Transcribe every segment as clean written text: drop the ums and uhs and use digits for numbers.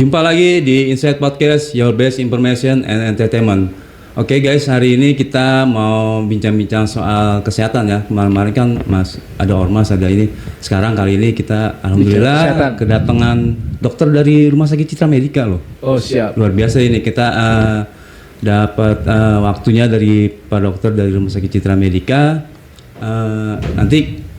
Jumpa lagi di Inside Podcast, Your Best Information and Entertainment. Oke guys, hari ini kita mau bincang-bincang soal kesehatan ya. Kemarin kan Mas ada ormas, ada ini. Sekarang kali ini kita alhamdulillah kedatangan dokter dari Rumah Sakit Citra Medica loh. Oh siap. Luar biasa ini kita dapat waktunya dari Pak Dokter dari Rumah Sakit Citra Medica. Nanti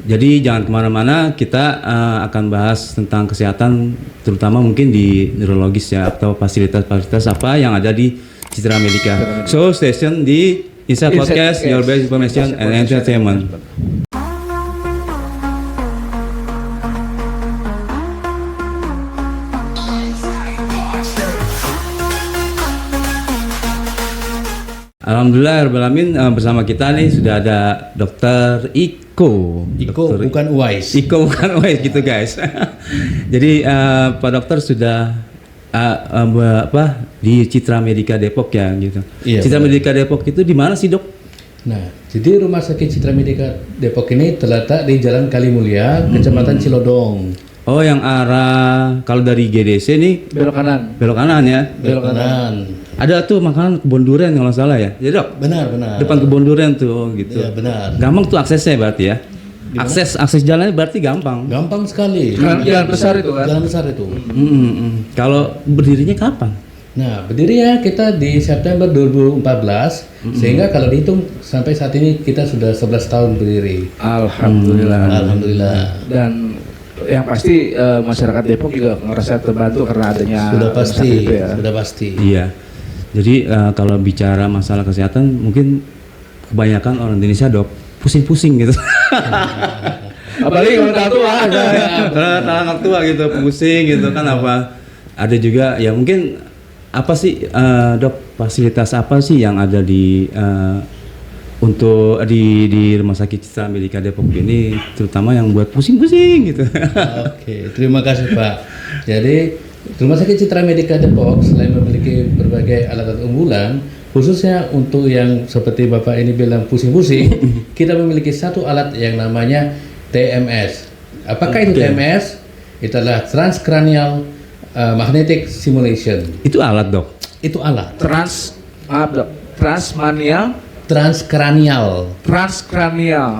jadi jangan kemana-mana, kita akan bahas tentang kesehatan, terutama mungkin di neurologis ya, atau fasilitas-fasilitas apa yang ada di Citra Medica. So, station di Inside Podcast, Your Best Information and Entertainment. Alhamdulillah, bersama kita nih sudah ada Dokter Iko. Iko Dr. bukan Uwais. Iko bukan Uwais gitu guys. Jadi Pak Dokter sudah di Citra Medica Depok ya gitu. Iya, Citra benar. Medica Depok itu di mana sih dok? Nah, jadi Rumah Sakit Citra Medica Depok ini terletak di Jalan Kalimulia, Kecamatan Cilodong. Oh yang arah kalau dari GDC nih Belok kanan. belok kanan ya. Belok kanan. Ada tuh makanan kebun durian kalau nggak salah ya. Ya dok. Benar. Depan kebun durian tuh gitu. Iya, benar. Gampang tuh aksesnya berarti ya. Akses jalannya berarti gampang. Gampang sekali. Jalan besar itu kan? Jalan besar itu. Kalau berdirinya kapan? Nah, berdirinya kita di September 2014, sehingga kalau dihitung sampai saat ini kita sudah 11 tahun berdiri. Alhamdulillah. Alhamdulillah. Dan yang pasti masyarakat Depok juga ngerasa terbantu karena adanya Sudah rumah pasti, sakit itu ya. sudah pasti. Iya. Jadi kalau bicara masalah kesehatan mungkin kebanyakan orang Indonesia dok pusing-pusing gitu. Apalagi kalau orang tua Orang tua gitu pusing gitu kan apa. Ada juga ya mungkin apa sih dok fasilitas apa sih yang ada di untuk di Rumah Sakit Citra Medica Depok ini terutama yang buat pusing-pusing gitu. Oke, terima kasih Pak. Jadi Rumah Sakit Citra Medica Depok selain memiliki berbagai alat-alat unggulan, khususnya untuk yang seperti Bapak ini bilang pusing-pusing, kita memiliki satu alat yang namanya TMS. Apakah itu TMS? Itu adalah Transcranial Magnetic Simulation. Itu alat dok. Itu alat transmanial, transkranial.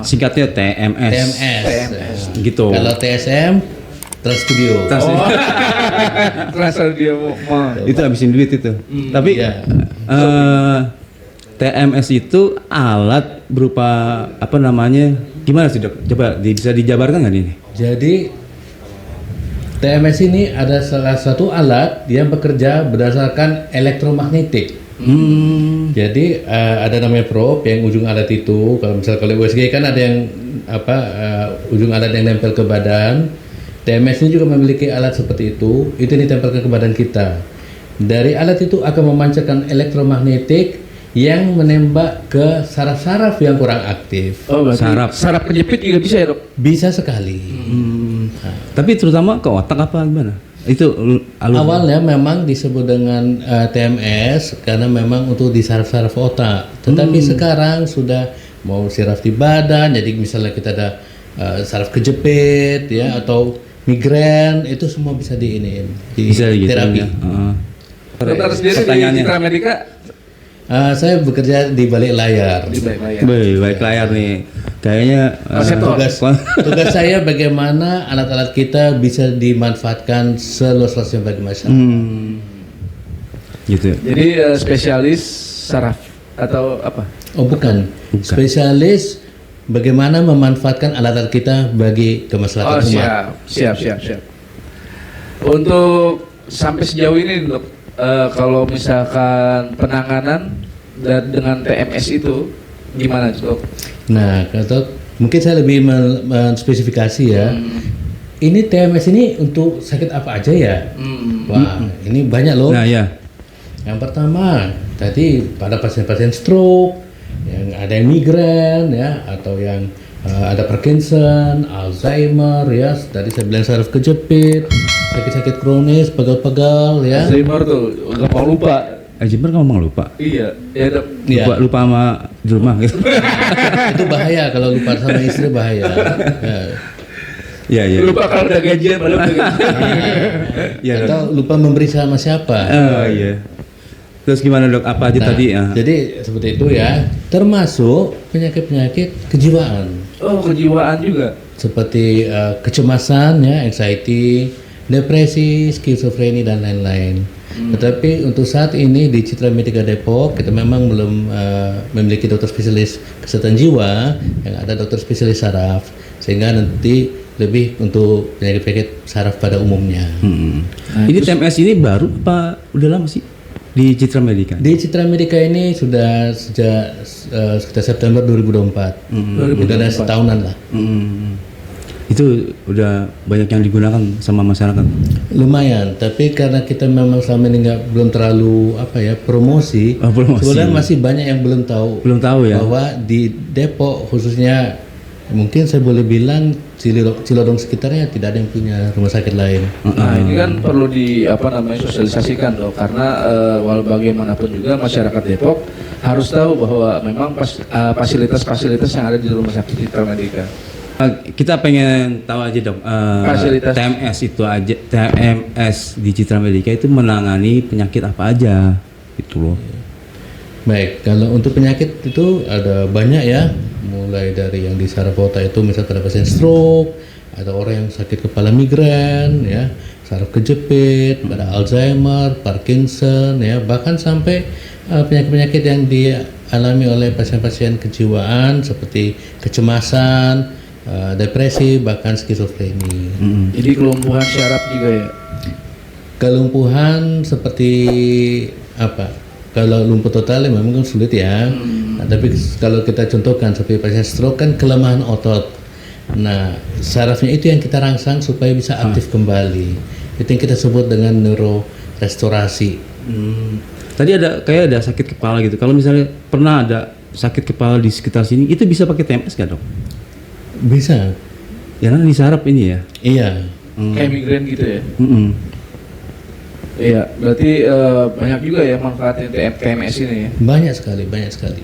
Singkatnya TMS. TMS. Gitu. Kalau TSM, Trans Studio. terasa dia mau Itu habisin duit itu. Tapi Iya. TMS itu alat berupa apa namanya? Gimana sih dok? Coba bisa dijabarkan nggak ini? Jadi TMS ini ada salah satu alat yang bekerja berdasarkan elektromagnetik. Jadi ada namanya probe yang ujung alat itu, kalau USG kan ada yang ujung alat yang nempel ke badan. TMS ini juga memiliki alat seperti itu ditempelkan ke badan kita. Dari alat itu akan memancarkan elektromagnetik yang menembak ke saraf-saraf yang kurang aktif. Oh, saraf kejepit juga bisa ya dok? Bisa sekali. Tapi terutama ke otak apa gimana? Itu Awalnya memang disebut dengan TMS karena memang untuk di saraf-saraf otak. Tetapi sekarang sudah mau saraf di badan, jadi misalnya kita ada saraf kejepit ya atau migrain, itu semua bisa bisa gitu terapi. ya. Dokter sendiri di Pertanyaannya. Citra Medica Saya bekerja di balik layar. di baik Baik layar nih. Kayaknya Tugas saya bagaimana alat-alat kita bisa dimanfaatkan seluas-luasnya bagi masyarakat. gitu. Jadi spesialis saraf atau apa? Oh bukan. Spesialis bagaimana memanfaatkan alat-alat kita bagi kemaslahatan umat. Siap. Untuk sampai sejauh ini dok, kalau misalkan penanganan dengan TMS itu gimana dok? Nah, kalau mungkin saya lebih menspesifikasi ya. Ini TMS ini untuk sakit apa aja ya? Wah, ini banyak loh. Nah ya. Yang pertama, tadi pada pasien-pasien stroke, yang ada yang migrain ya, atau yang ada Parkinson, Alzheimer ya, tadi saya bilang saraf kejepit, sakit-sakit kronis, pegal-pegal ya. Alzheimer tuh gampang lupa. Alzheimer ngomong lupa. Iya, ya dok. Iya. Lupa sama di rumah gitu. Itu bahaya kalau lupa sama istri bahaya. Ya. Iya, iya. Lupa kalau udah gajian, padahal udah gajian. Iya, Dok. Atau lupa memberi sama siapa. Oh, iya. Terus gimana, Dok? Apa aja Nah, tadi? jadi seperti itu ya, termasuk penyakit-penyakit kejiwaan Oh, kejiwaan juga. seperti kecemasan ya, anxiety, depresi, skizofrenia dan lain-lain. Tetapi untuk saat ini di Citra Medika Depok kita memang belum memiliki dokter spesialis kesehatan jiwa, yang ada dokter spesialis saraf, sehingga nanti lebih untuk penyakit-penyakit saraf pada umumnya. Ini TMS ini baru apa udah lama sih di Citra Medika? Di Citra Medika ini sudah sejak sekitar September 2024. Sudah ada setahunan lah. Itu udah banyak yang digunakan sama masyarakat. Lumayan, tapi karena kita memang selama ini belum terlalu promosi, Oh, promosi. sebenarnya masih banyak yang belum tahu Belum tahu ya. bahwa di Depok khususnya mungkin saya boleh bilang Cilodong sekitarnya tidak ada yang punya rumah sakit lain. Nah, ini kan perlu sosialisasikan dong, karena walau bagaimanapun juga masyarakat Depok harus tahu bahwa memang fasilitas-fasilitas yang ada di rumah sakit Citra Medika. Kita pengen tahu aja, Dok. Fasilitas. TMS itu aja, TMS di Citra Medika itu menangani penyakit apa aja, gitu loh. Baik, kalau untuk penyakit itu ada banyak ya, mulai dari yang di saraf otak itu misalnya pada pasien stroke, ada orang yang sakit kepala migrain ya, saraf kejepit, pada Alzheimer, Parkinson ya, bahkan sampai penyakit-penyakit yang dialami oleh pasien-pasien kejiwaan seperti kecemasan, depresi, bahkan skizofrenia. Jadi kelumpuhan syaraf juga ya. Kelumpuhan seperti apa? Kalau lumpuh total memang kan sulit ya. Nah, tapi kalau kita contohkan seperti pasien stroke kan kelemahan otot. Nah, sarafnya itu yang kita rangsang supaya bisa aktif kembali. Itu yang kita sebut dengan neurorestorasi. Tadi kayak ada sakit kepala gitu. Kalau misalnya pernah ada sakit kepala di sekitar sini, itu bisa pakai TMS nggak, Dok? Bisa. Ya kan di saraf ini ya. Iya. Kayak migrain gitu ya. Mm-mm. Iya, berarti banyak juga ya manfaatnya TMS ini ya. Banyak sekali, banyak sekali.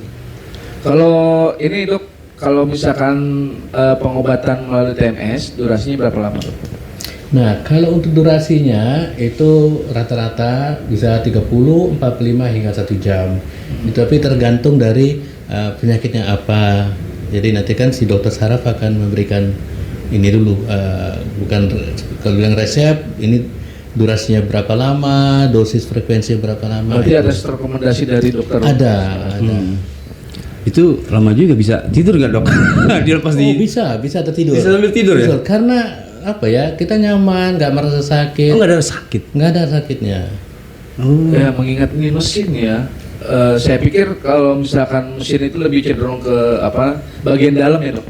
Kalau ini Dok, kalau misalkan pengobatan melalui TMS, durasinya berapa lama, Dok? Nah, kalau untuk durasinya itu rata-rata bisa 30, 45 hingga 1 jam. Tapi tergantung dari penyakitnya apa. Jadi nanti kan si dokter saraf akan memberikan ini dulu, bukan kalau bilang resep, ini durasinya berapa lama, dosis frekuensi berapa lama. Berarti ada rekomendasi dari dokter? Ada. Itu lama juga, bisa tidur nggak, Dok? Dilepas Oh, bisa tertidur. Bisa sambil tidur ya? Betul, karena apa ya, kita nyaman, nggak merasa sakit. Oh, nggak ada sakit. Nggak ada sakitnya. Oh. Ya, mengingat ini mesin ya. Saya pikir kalau misalkan mesin itu lebih cenderung ke bagian dalam ya, Dok?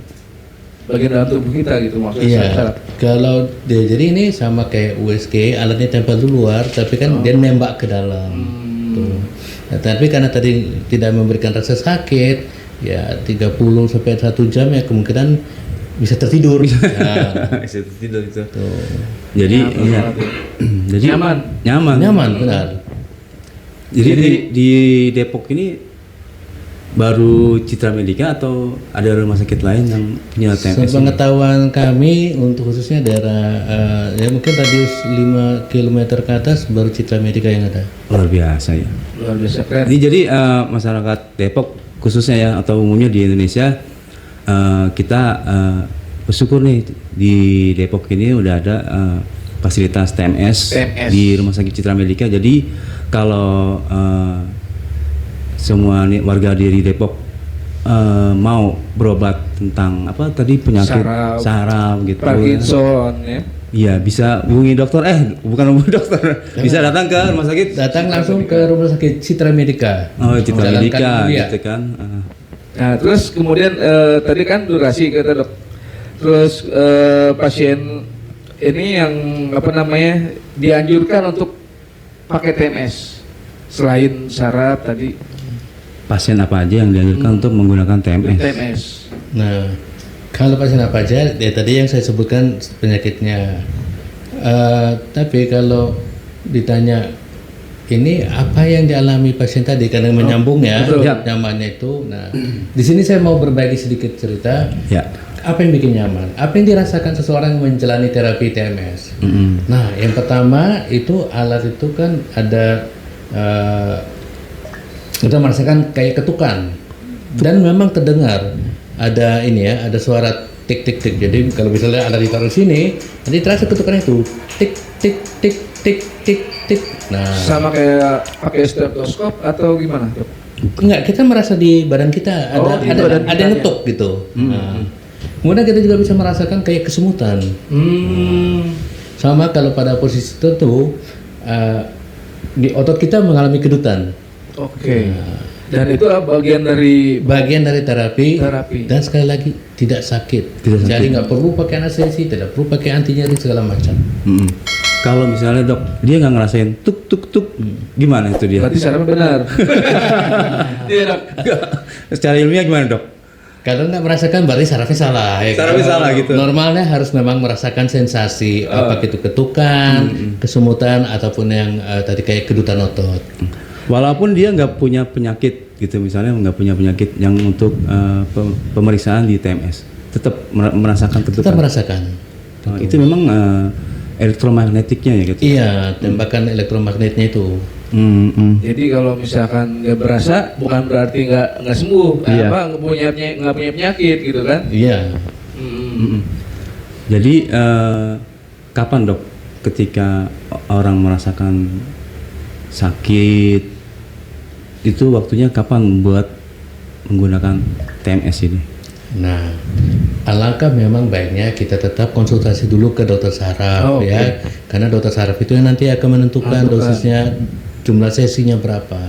Bagian dalam tubuh kita gitu maksudnya. Iya. Kalau jadi ini sama kayak USG, alatnya tempel di luar, tapi kan dia nembak ke dalam. Tuh. Nah, tapi karena tadi tidak memberikan rasa sakit, ya 30 sampai 1 jam ya kemungkinan bisa tertidur. Nah, Bisa tidur itu. tuh. Jadi jadi Nyaman. Nyaman, benar. Jadi di Depok ini baru Citra Medika atau ada rumah sakit lain yang punya TMS? Sepengetahuan kami untuk khususnya daerah ya mungkin radius 5 km ke atas baru Citra Medika yang ada. Luar biasa ya. Luar biasa keren. Ini jadi masyarakat Depok khususnya ya atau umumnya di Indonesia kita bersyukur nih di Depok ini udah ada fasilitas TMS di rumah sakit Citra Medika. Jadi kalau semua warga di Depok mau berobat tentang apa tadi penyakit saraf gitu, Parkinson ya. Iya, bisa hubungi dokter. Bukan hubungi dokter. Bisa datang ke rumah sakit. Datang langsung ke rumah sakit Citra Medika. Oh, Citra Menjalankan Medika dulu ya. gitu kan. Nah, terus kemudian tadi kan durasi kata Dok. Terus pasien ini yang dianjurkan untuk pakai TMS selain saraf tadi. Pasien apa aja yang dianjurkan untuk menggunakan TMS? TMS. Nah, kalau pasien apa aja, ya tadi yang saya sebutkan penyakitnya. Tapi kalau ditanya ini apa yang dialami pasien tadi, karena menyambung ya, betul. nyamannya itu. Nah, di sini saya mau berbagi sedikit cerita. Ya. apa yang bikin nyaman? Apa yang dirasakan seseorang menjalani terapi TMS? Nah, yang pertama itu alat itu kan ada kita merasakan kayak ketukan dan memang terdengar ada ini ya, ada suara tik tik tik. Jadi kalau misalnya ada ditaruh sini, nanti terasa ketukan itu tik tik tik tik tik tik. Nah, Sama kayak pakai stetoskop atau gimana, Dok? enggak, kita merasa di badan kita ada Oh, di badan ada kitanya. ngetuk gitu. Nah, kemudian kita juga bisa merasakan kayak kesemutan. Sama kalau pada posisi tertentu di otot kita mengalami kedutan. Oke. Dan itu bagian dari Bagian dari terapi. Terapi. Dan sekali lagi tidak sakit. Tidak sakit. Jadi nggak perlu pakai anestesi, tidak perlu pakai anti nyeri segala macam. Kalau misalnya dok, dia nggak ngerasain tuk tuk tuk, gimana itu dia? berarti sarafnya benar. Iya, Dok. Secara ilmiah gimana dok? Kalau nggak merasakan berarti sarafnya salah. Ya kan? Sarafnya salah gitu. Normalnya harus memang merasakan sensasi apa itu ketukan, kesemutan ataupun yang tadi kayak kedutan otot. Walaupun dia nggak punya penyakit gitu, misalnya nggak punya penyakit yang untuk pemeriksaan di TMS, tetap merasakan Kita ketukan. merasakan. Oh, itu memang elektromagnetiknya ya gitu. Iya, tembakan elektromagnetnya itu. Jadi kalau misalkan nggak berasa, bukan berarti nggak sembuh, Iya. nggak punya penyakit gitu kan? Iya. Jadi kapan dok, ketika orang merasakan sakit, itu waktunya kapan buat menggunakan TMS ini? Nah, alangkah memang baiknya kita tetap konsultasi dulu ke dokter saraf Oh, ya, karena dokter saraf itu yang nanti akan menentukan dosisnya, jumlah sesinya berapa.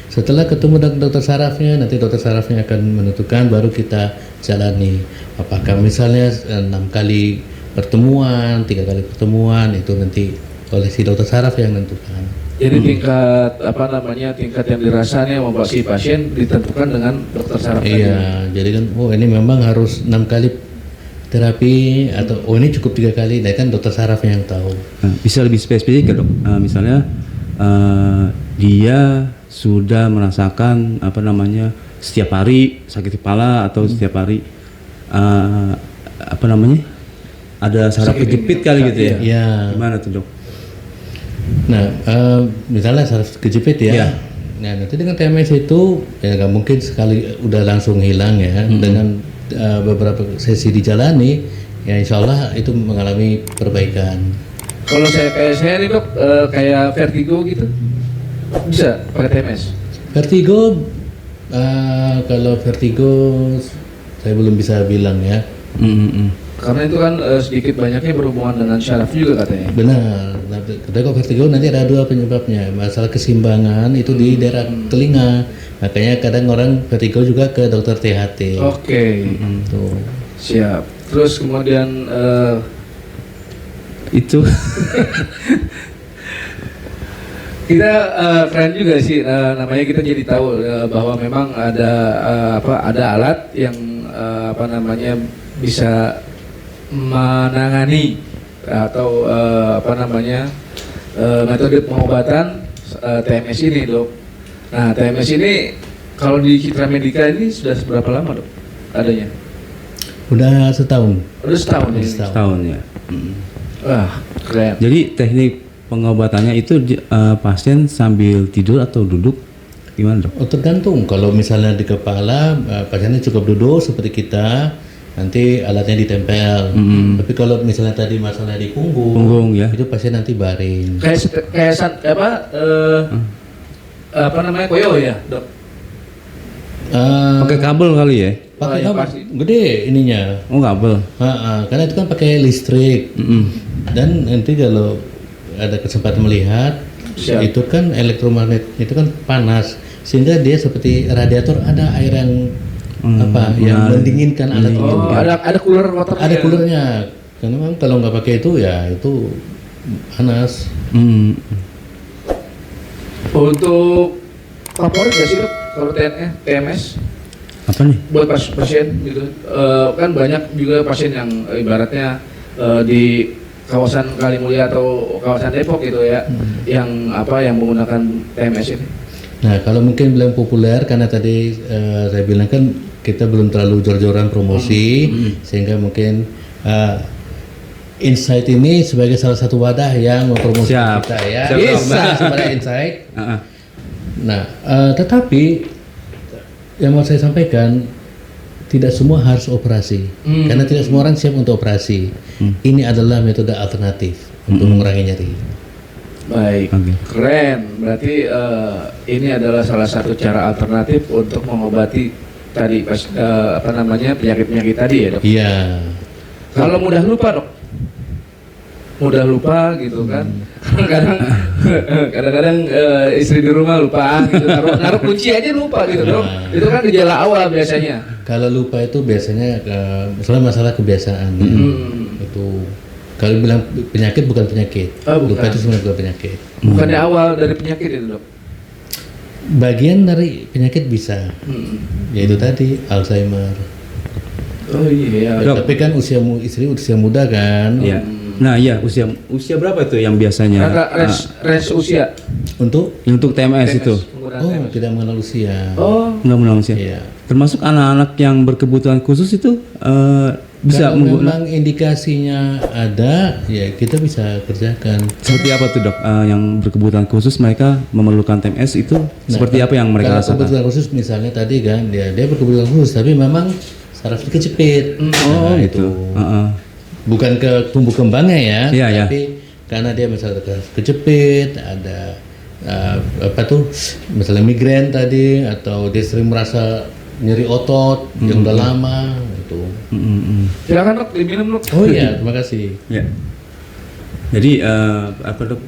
Setelah ketemu dokter sarafnya, nanti dokter sarafnya akan menentukan, baru kita jalani. Apakah misalnya 6 kali pertemuan, 3 kali pertemuan, itu nanti oleh si dokter saraf yang menentukan. Jadi tingkat yang dirasanya sama si pasien ditentukan dengan dokter saraf tadi. Iya, jadi kan, oh ini memang harus 6 kali terapi atau oh ini cukup 3 kali, nah kan dokter saraf yang tahu. Nah, bisa lebih spesifik ya dok? Misalnya dia sudah merasakan setiap hari sakit kepala atau setiap hari ada saraf kejepit kali gitu ya? Iya. Gimana tuh dok? Nah, misalnya saraf kejepit ya. Iya. Nah, nanti dengan TMS itu ya nggak mungkin sekali udah langsung hilang ya. Dengan beberapa sesi dijalani, ya insya Allah itu mengalami perbaikan. Kalau saya nih dok, kayak vertigo gitu, bisa pakai TMS? Vertigo, kalau vertigo saya belum bisa bilang ya. Karena itu kan sedikit banyaknya berhubungan dengan syaraf juga katanya. Benar. Nah, kalau vertigo nanti ada 2 penyebabnya. Masalah keseimbangan itu di daerah telinga. Makanya kadang orang vertigo juga ke dokter THT. Oke, Tuh. siap. Terus kemudian Itu kita keren juga sih, namanya kita jadi tahu bahwa memang ada alat yang bisa menangani atau metode pengobatan TMS ini dok. Nah TMS ini kalau di Citra Medica ini sudah seberapa lama dok adanya? Udah setahun. Udah setahun ini. setahun ya. Wah keren. Jadi teknik pengobatannya itu pasien sambil tidur atau duduk, gimana dok? Oh, tergantung. Kalau misalnya di kepala, pasiennya cukup duduk seperti kita, nanti alatnya ditempel. Tapi kalau misalnya tadi masalah di punggung, Punggung, ya. itu pasien nanti baring. Koyo ya dok. Pakai kabel kali ya? Pakai yang kabel pasti. gede ininya. Oh kabel. Karena itu kan pakai listrik. Dan nanti kalau ada kesempatan melihat, Siap. itu kan elektromagnet itu kan panas, sehingga dia seperti radiator, ada air yang yang mendinginkan alat itu. Oh ada cooler water. Ada coolernya. Karena memang kalau nggak pakai itu ya itu panas. Untuk favorit gak sih dok kalau TMS Apa nih? buat pasien gitu? Kan banyak juga pasien yang ibaratnya di kawasan Kalimulia atau kawasan Depok gitu ya, yang menggunakan TMS ini. Nah kalau mungkin bilang populer karena tadi saya bilang kan kita belum terlalu jor-joran promosi, sehingga mungkin Insight ini sebagai salah satu wadah yang mempromosikan Siap. kita ya. Siap, Bisa sebagai Insight. Nah, tetapi yang mau saya sampaikan, tidak semua harus operasi, karena tidak semua orang siap untuk operasi. Ini adalah metode alternatif untuk mengurangi nyeri. Baik, Oke. keren. Berarti ini adalah salah satu cara alternatif untuk mengobati tadi penyakit-penyakit tadi ya dok. Iya. Kalau mudah lupa dok, mudah lupa gitu kan. Kadang-kadang istri di rumah lupa gitu, naruh kunci aja lupa gitu dok. Itu kan gejala awal biasanya. Kalau lupa itu biasanya masalah kebiasaan. Itu kalau bilang penyakit bukan penyakit. Oh, bukan. Lupa itu sebenarnya bukan penyakit. Bukannya awal dari penyakit itu dok. Bagian dari penyakit bisa, yaitu tadi Alzheimer. Oh iya. Dok. Tapi kan istri usia muda kan. Iya. Nah, iya usia berapa itu yang biasanya Range usia. Untuk TMS itu? Penggunaan TMS. tidak mengenal usia. Oh, Nggak mengenal usia. Iya. Termasuk anak-anak yang berkebutuhan khusus itu bisa Kalau menggunakan. memang indikasinya ada, ya kita bisa kerjakan. Seperti apa tuh dok? Yang berkebutuhan khusus mereka memerlukan TMS itu seperti apa yang mereka Kalau rasakan? kebutuhan khusus misalnya tadi kan, dia berkebutuhan khusus, tapi memang sarafnya kejepit. Oh Nah, gitu. Bukan ke tumbuh kembangnya ya, Iya, iya. tapi karena dia misalnya kejepit, ada misalnya migrain tadi, atau dia sering merasa nyeri otot yang udah lama itu. silakan dok, diminum dok. Oh iya, terima kasih. Ya. Jadi apa dok?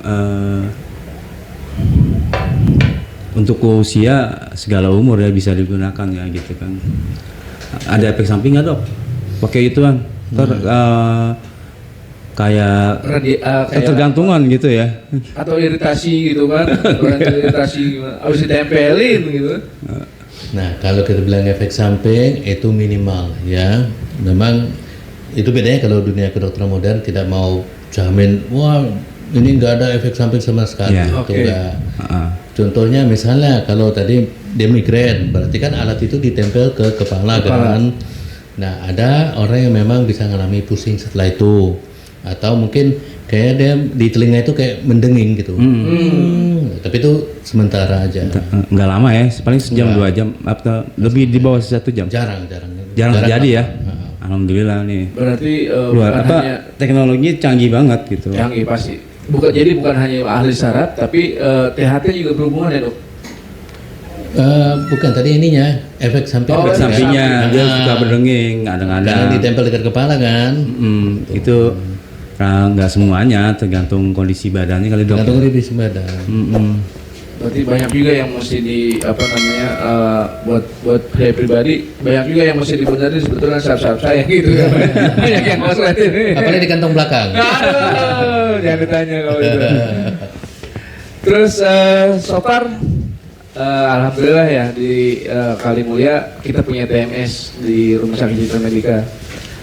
Untuk usia segala umur ya bisa digunakan ya gitu kan. Ada efek samping nggak dok? Pakai ituan? Kayak Kayak ketergantungan gitu ya. atau iritasi gitu kan. Orang iritasi harus ditempelin gitu. Nah, kalau kita bilang efek samping itu minimal ya. Memang itu bedanya kalau dunia kedokteran modern tidak mau jamin, wah ini nggak ada efek samping sama sekali. Ya. Itu Oke. enggak. Contohnya misalnya kalau tadi dia migrain, berarti kan alat itu ditempel ke kepala kan. Nah, ada orang yang memang bisa mengalami pusing setelah itu, atau mungkin kayak dia di telinga itu kayak mendenging gitu. Tapi itu sementara aja. Nggak lama ya, paling sejam 2 jam atau lebih di bawah 1 jam. Jarang Terjadi ya. Alhamdulillah nih. Berarti Luar bukan apa hanya teknologi canggih banget gitu. canggih pasti. Bukan hanya ahli saraf, tapi THT juga berhubungan ya dok. Bukan tadi ininya efek samping. Oh, Efek efek sampingnya samping. dia suka berdenging, Karena kadang-kadang. ditempel dekat kepala kan. Itu nggak semuanya, tergantung kondisi badannya kali dok. Gantung di badan. Berarti banyak juga yang mesti buat saya pribadi banyak juga yang mesti dibenerin sebetulnya saraf saya gitu kan. Banyak yang masalah ini. Apalagi di kantong belakang. Aduh, jangan ditanya kalau itu. Terus so far alhamdulillah ya di Kali Mulia kita punya TMS di Rumah Sakit Citra Medika.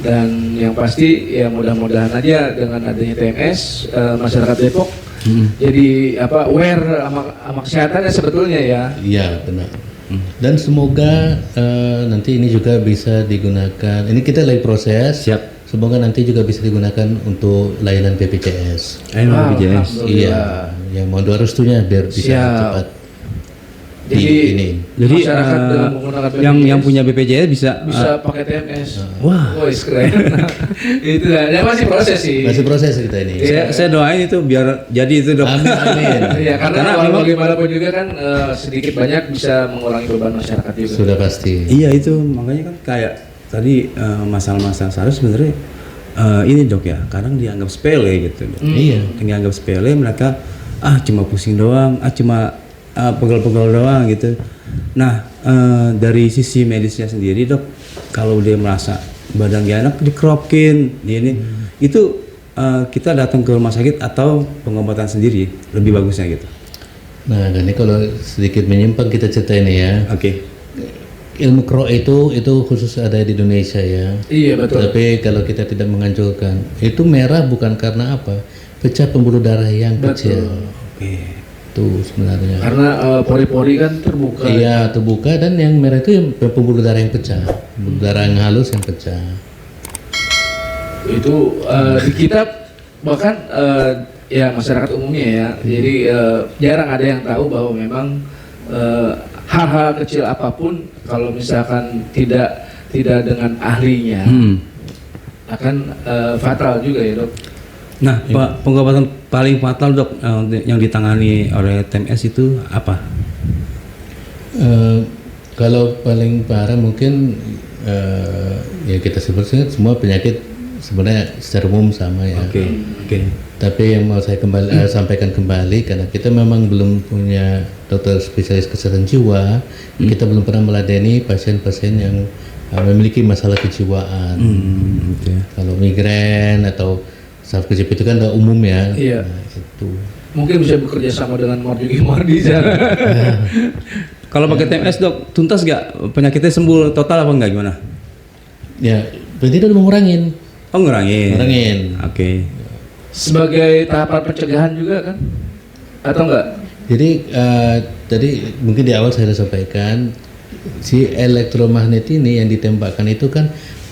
Dan yang pasti ya mudah-mudahan aja dengan adanya TMS masyarakat Depok jadi aware sama kesehatannya sebetulnya ya. Iya benar. Dan semoga nanti ini juga bisa digunakan. Ini kita lagi proses. Siap. Semoga nanti juga bisa digunakan untuk layanan BPJS. BPJS. Iya, yang mohon doa restunya biar bisa Siap. cepat. Jadi ini. Jadi masyarakat dengan menggunakan yang punya BPJS bisa pakai TMS. Wah. Keren. Itu lah. Ya masih proses sih. Masih proses kita ini. saya doain itu biar jadi itu dok. Amin amin. Iya, karena memang bagaimanapun juga kan sedikit banyak bisa mengurangi beban masyarakat juga. Sudah pasti. Iya itu makanya kan kayak tadi masalah-masalah saraf sebenarnya ini dok ya kadang dianggap sepele gitu. Dok. Iya. Dianggap sepele mereka cuma pusing doang, cuma pegel-pegel doang gitu. Nah dari sisi medisnya sendiri dok, kalau dia merasa badan gak enak dikerokin, ini itu kita datang ke rumah sakit atau pengobatan sendiri lebih bagusnya gitu. Nah, ini kalau sedikit menyimpang kita cerita ini ya. Oke. Ilmu kro itu khusus ada di Indonesia ya. Iya betul. Tapi kalau kita tidak menganjurkan, itu merah bukan karena apa? Pecah pembuluh darah yang kecil. Oke. Itu sebenarnya. Karena pori-pori kan terbuka. Iya, terbuka, dan yang merah itu yang pembuluh darah yang pecah, pembuluh darah yang halus yang pecah. Itu di kita bahkan ya masyarakat umumnya ya. Jadi jarang ada yang tahu bahwa memang hal-hal kecil apapun kalau misalkan tidak dengan ahlinya akan fatal juga ya, Dok. Nah, pengobatan paling fatal dok yang ditangani oleh TMS itu apa? Kalau paling parah mungkin ya kita sebutnya semua penyakit sebenarnya secara umum sama ya. Oke. Tapi yang mau saya sampaikan kembali, karena kita memang belum punya dokter spesialis kesehatan jiwa, kita belum pernah meladeni pasien-pasien yang memiliki masalah kejiwaan. Kalau migrain atau saraf kejepit itu kan udah umum ya. Iya. Nah, itu. Mungkin bisa bekerja sama dengan Mardi sana. Kalau pakai TMS dok, tuntas nggak penyakitnya sembuh total apa enggak gimana? Ya, berarti udah mengurangin. Oh ngurangin. Oke. Sebagai tahapan pencegahan juga kan? Atau enggak? Jadi tadi mungkin di awal saya sudah sampaikan, si elektromagnet ini yang ditembakkan itu kan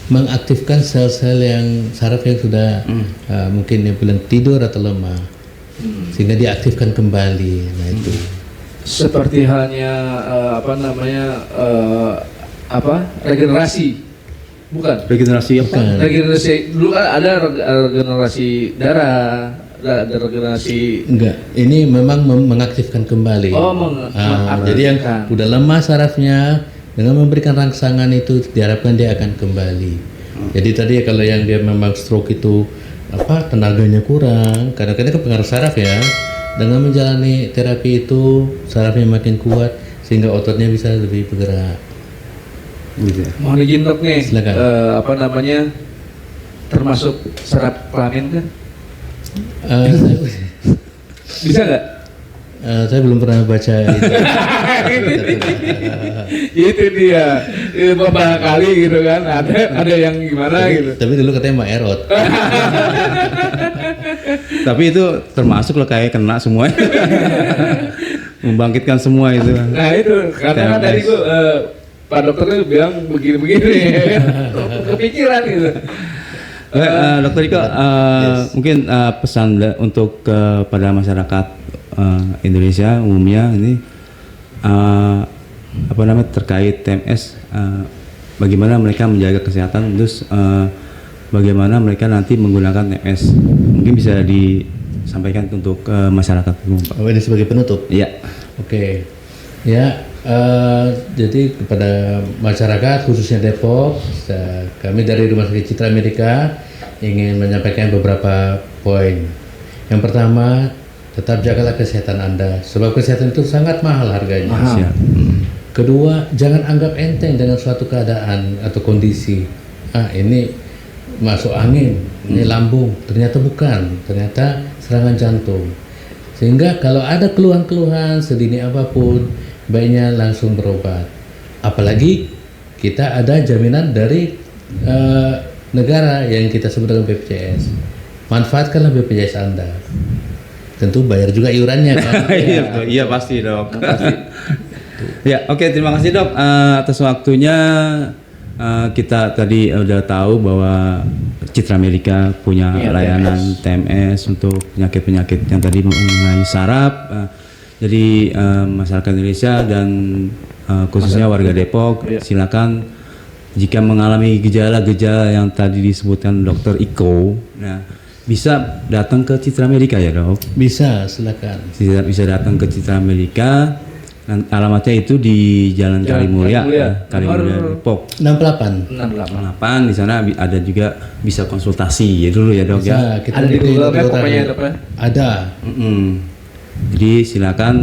mengaktifkan sel-sel yang saraf yang sudah mungkin yang bilang tidur atau lemah, sehingga diaktifkan kembali. Nah itu Seperti halnya regenerasi, bukan? Regenerasi apa? Bukan. Regenerasi dulu kan ada regenerasi darah, ada regenerasi. enggak, ini memang mengaktifkan kembali. Oh, Jadi yang udah lemah sarafnya, dengan memberikan rangsangan itu diharapkan dia akan kembali. Jadi tadi kalau yang dia memang stroke itu tenaganya kurang, kadang-kadang kan pengaruh saraf ya. Dengan menjalani terapi itu sarafnya makin kuat sehingga ototnya bisa lebih bergerak. Gitu. Mohon izin dok nih, Silakan. termasuk saraf kelamin kan? Bisa nggak? Saya belum pernah baca itu. Itu dia, itu beberapa kali gitu kan, ada yang gimana gitu. Tapi dulu katanya Mbak Erot. Tapi itu termasuk loh kayak kena semua. Membangkitkan semua itu. Nah itu, karena kan tadi gua Pak dokter tuh bilang begini-begini, kepikiran gitu. Dokter Iko, mungkin pesan untuk kepada masyarakat Indonesia umumnya ini terkait TMS, bagaimana mereka menjaga kesehatan, terus bagaimana mereka nanti menggunakan TMS, mungkin bisa disampaikan untuk masyarakat umum, Pak. Oh, ini sebagai penutup. Iya. Oke. Ya, jadi kepada masyarakat khususnya Depok, kami dari Rumah Sakit Citra Medika ingin menyampaikan beberapa poin. Yang pertama, tetap jagalah kesehatan Anda, sebab kesehatan itu sangat mahal harganya. Siap. Kedua, jangan anggap enteng dengan suatu keadaan atau kondisi. Ini masuk angin, ini lambung, ternyata bukan, ternyata serangan jantung. Sehingga kalau ada keluhan-keluhan sedini apapun, baiknya langsung berobat. Apalagi kita ada jaminan dari negara yang kita sebut dengan BPJS. Manfaatkanlah BPJS Anda. Tentu bayar juga iurannya kan. Iya pasti dok. Ya oke, terima kasih dok atas waktunya. Kita tadi udah tahu bahwa Citra Medika punya layanan TMS untuk penyakit-penyakit yang tadi mengenai saraf. Jadi masyarakat Indonesia dan khususnya warga Depok, silakan jika mengalami gejala-gejala yang tadi disebutkan Dokter Iko, bisa datang ke Citra Medika ya dok? Bisa, silakan. Bisa datang ke Citra Medika. Alamatnya itu di Jalan Kalimulia, Kalimulia Depok. 68. 68 di sana ada juga bisa konsultasi ya dulu ya dok ya. Kita Ada di Google Map pokoknya ya. Ada. Jadi silakan,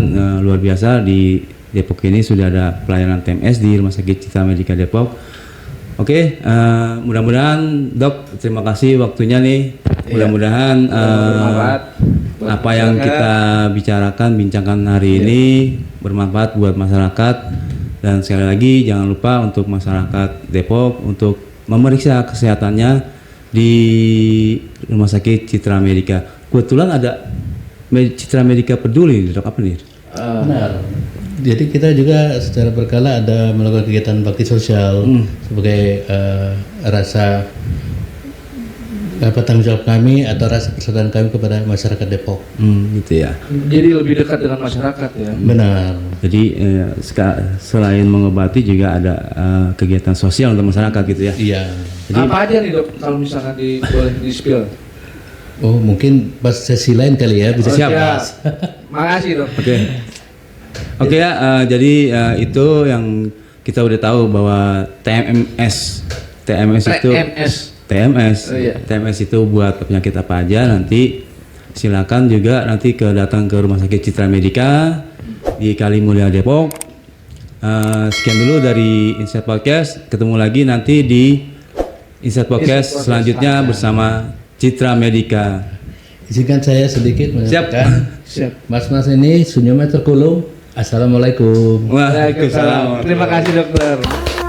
luar biasa di Depok ini sudah ada pelayanan TMS di Rumah Sakit Citra Medika Depok. Oke, mudah-mudahan dok, terima kasih waktunya nih. Mudah-mudahan apa yang kita bincangkan hari ini bermanfaat buat masyarakat, dan sekali lagi jangan lupa untuk masyarakat Depok untuk memeriksa kesehatannya di Rumah Sakit Citra Medika. Kebetulan ada Citra Medica Peduli, Dok, apa nih? Benar. Jadi kita juga secara berkala ada melakukan kegiatan bakti sosial sebagai rasa tanggung jawab kami atau rasa persaudaraan kami kepada masyarakat Depok. Gitu ya. Jadi lebih dekat dengan masyarakat ya. Benar. Jadi selain mengobati juga ada kegiatan sosial untuk masyarakat gitu ya. Iya. Apa aja nih Dok kalau misalkan boleh di-spill? Oh mungkin pas sesi lain kali ya bisa. Siap. Makasih Dok. Oke ya, jadi itu yang kita udah tahu bahwa TMS itu Oh, iya. TMS itu buat penyakit apa aja. Nanti silakan juga nanti datang ke Rumah Sakit Citra Medica di Kalimulia Depok. Sekian dulu dari Insight Podcast. Ketemu lagi nanti di Insight Podcast selanjutnya bersama Citra Medica. Izinkan saya sedikit menyampaikan. Siap. Mas-mas ini senyumnya terkulung. Assalamualaikum. Waalaikumsalam. Terima kasih dokter.